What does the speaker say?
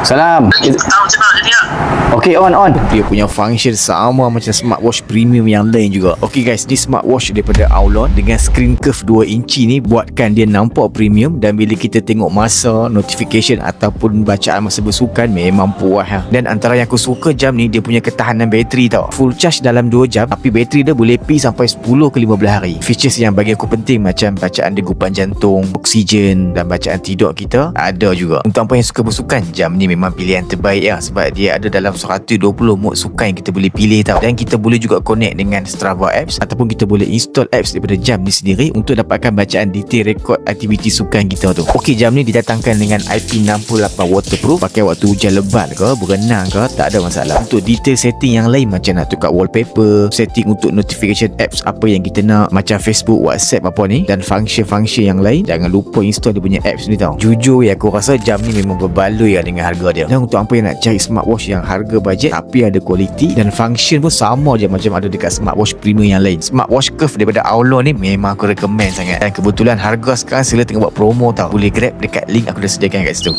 Salam. Tahu macam mana jadi tak? Okey, on. Dia punya function sama macam smartwatch premium yang lain juga. Okey guys, ni smartwatch daripada Aulon dengan screen curve 2 inci ni buatkan dia nampak premium, dan bila kita tengok masa, notification ataupun bacaan masa bersukan memang puas lah. Dan antara yang aku suka jam ni, dia punya ketahanan bateri tau. Full charge dalam 2 jam, tapi bateri dia boleh pergi sampai 10 ke 15 hari. Features yang bagi aku penting macam bacaan degupan jantung, oksigen dan bacaan tidur kita ada juga. Untuk apa yang suka bersukan, jam ni memang pilihan terbaik lah, sebab dia ada dalam 120 mode sukan yang kita boleh pilih tau. Dan kita boleh juga connect dengan Strava apps, ataupun kita boleh install apps daripada jam ni sendiri untuk dapatkan bacaan detail rekod aktiviti sukan kita tu. Okey, jam ni didatangkan dengan IP68 waterproof. Pakai waktu hujan lebat ke, berenang ke, tak ada masalah. Untuk detail setting yang lain macam nak tukar wallpaper, setting untuk notification apps apa yang kita nak, macam Facebook, WhatsApp apa ni, dan function-function yang lain, jangan lupa install dia punya apps ni tau. Jujur ya, aku rasa jam ni memang berbaloi lah dengan harga dia. Dan untuk apa yang nak cari smartwatch yang harga bajet tapi ada kualiti dan function pun sama je macam ada dekat smartwatch premium yang lain, smartwatch curve daripada Aulon ni memang aku recommend sangat. Dan kebetulan harga sekarang sila tengah buat promo tau. Boleh grab dekat link aku dah sediakan kat situ.